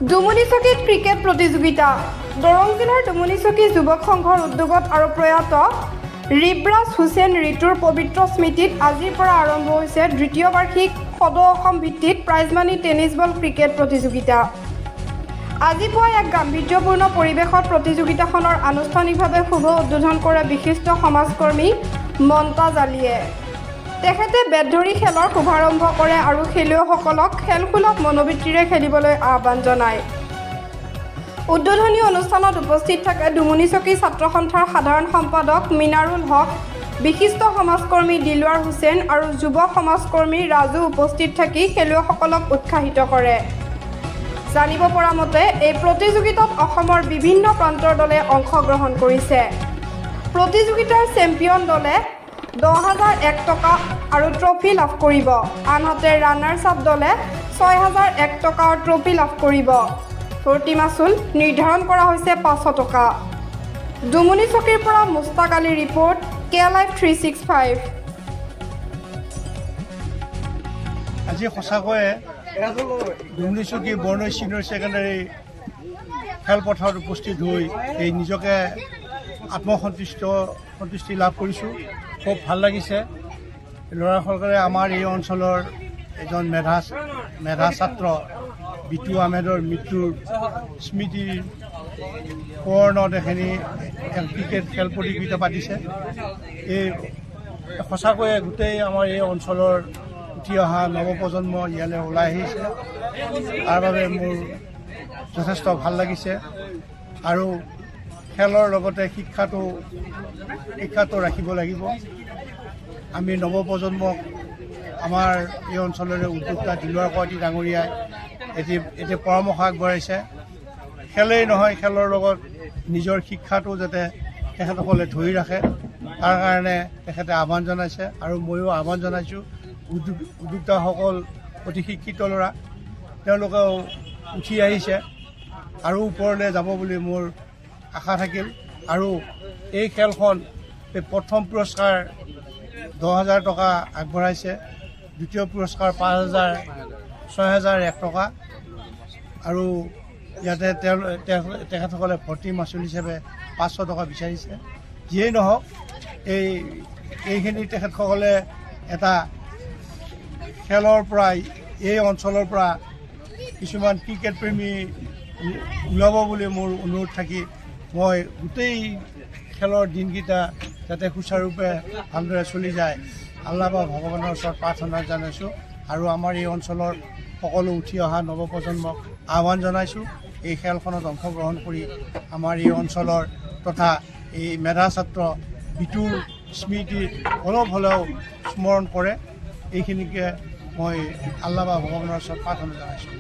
ডুমুনিচকীত cricket প্ৰতিযোগিতা দৰং জিলাৰ ডুমুনিচকী যুৱক সংঘৰ উদ্যোগত আৰু প্ৰয়াত ৰিবৰাজ হুছেইন ঋতুৰ পবিত্ৰ স্মৃতিত আজিৰ পৰা আৰম্ভ হৈছে দ্বিতীয় বাৰ্ষিক সদৌ অসম ভিত্তিক প্ৰাইজমানি টেনিছ বল ক্ৰিকেট প্ৰতিযোগিতা। আজি পুৱা এক গাম্ভীৰ্যপূৰ্ণ পৰিৱেশত প্ৰতিযোগিতাখনৰ আনুষ্ঠানিকভাৱে শুভ উদ্বোধন কৰে বিশিষ্ট সমাজকৰ্মী মমতাজ আলীয়ে। তেখেতে বেট ধৰি খেলৰ শুভাৰম্ভ কৰে আৰু খেলুৱৈসকলক খেলসুলভ মনোবৃত্তিৰে খেলিবলৈ আহ্বান জনায়। উদ্বোধনী অনুষ্ঠানত উপস্থিত থাকে ডুমুনিচকী ছাত্ৰ সন্থাৰ সাধাৰণ সম্পাদক মিনাৰুল হক, বিশিষ্ট সমাজকৰ্মী দিলৱাৰ হুছেইন আৰু যুৱ সমাজকৰ্মী ৰাজু উপস্থিত থাকি খেলুৱৈসকলক উৎসাহিত কৰে। জানিব পৰা মতে এই প্ৰতিযোগিতাত অসমৰ বিভিন্ন প্ৰান্তৰ দলে অংশগ্ৰহণ কৰিছে। প্ৰতিযোগিতাৰ চেম্পিয়ন দলে 10,001 টকা আৰু ট্ৰফি লাভ কৰিব, আনহাতে ৰানাৰ্ছ আপ দলে 6,001 টকা ট্ৰফি লাভ কৰিব। ভৰ্তি মাচুল নিৰ্ধাৰণ কৰা হৈছে 500 টকা। ডুমুনিচকীৰ পৰা মুস্তাক আলী ৰিপৰ্ট, KLive 365। আজি সঁচাকৈয়ে ডুমুনিচকী বৰ্ণই ছিনিয়ৰ ছেকেণ্ডাৰী খেলপথাৰত উপস্থিত হৈ এই নিজকে সন্তুষ্টি লাভ কৰিছোঁ। খুব ভাল লাগিছে। ল'ৰাসকলে আমাৰ এই অঞ্চলৰ এজন মেধা ছাত্ৰ বিটু আহমেদৰ মৃত্যুৰ স্মৃতিৰ সোঁৱৰণত এখিনি ক্ৰিকেট খেল প্ৰতিযোগিতা পাতিছে। এই সঁচাকৈয়ে গোটেই আমাৰ এই অঞ্চলৰ উঠি অহা নৱপ্ৰজন্ম ইয়ালৈ ওলাই আহিছে। তাৰ বাবে মোৰ যথেষ্ট ভাল লাগিছে। আৰু খেলৰ লগতে শিক্ষাটো ৰাখিব লাগিব। আমি নৱপ্ৰজন্মক আমাৰ এই অঞ্চলৰে উদ্যোক্তা দিলৱাৰ কঁৱতী ডাঙৰীয়াই এতিয়া পৰামৰ্শ আগবঢ়াইছে। খেলেই নহয়, খেলৰ লগত নিজৰ শিক্ষাটো যাতে তেখেতসকলে ধৰি ৰাখে, তাৰ কাৰণে তেখেতে আহ্বান জনাইছে। আৰু ময়ো আহ্বান জনাইছোঁ, উদ্যোক্তাসকল অতি শিক্ষিত ল'ৰা, তেওঁলোকেও উঠি আহিছে আৰু ওপৰলৈ যাব বুলি মোৰ আশা থাকিল। আৰু এই খেলখন প্ৰথম পুৰস্কাৰ 10,000 টকা আগবঢ়াইছে, দ্বিতীয় পুৰস্কাৰ 6,001 টকা আৰু ইয়াতে তেখেতসকলে ভৰ্তি মাচুল হিচাপে 500 টকা বিচাৰিছে। যিয়েই নহওক, এইখিনি তেখেতসকলে এটা খেলৰ পৰা এই অঞ্চলৰ পৰা কিছুমান ক্ৰিকেট প্ৰেমী ওলাব বুলি মোৰ অনুৰোধ থাকি মই গোটেই খেলৰ দিনকেইটা যাতে সুচাৰুৰূপে ভালদৰে চলি যায়, আল্লাহ বা ভগৱানৰ ওচৰত প্ৰাৰ্থনা জনাইছোঁ। আৰু আমাৰ এই অঞ্চলৰ সকলো উঠি অহা নৱপ্ৰজন্মক আহ্বান জনাইছোঁ, এই খেলখনত অংশগ্ৰহণ কৰি আমাৰ এই অঞ্চলৰ তথা এই মেধা ছাত্ৰ বিটুৰ স্মৃতি অলপ হ'লেও স্মৰণ কৰে। এইখিনিকে মই আল্লাহ বা ভগৱানৰ ওচৰত প্ৰাৰ্থনা জনাইছোঁ।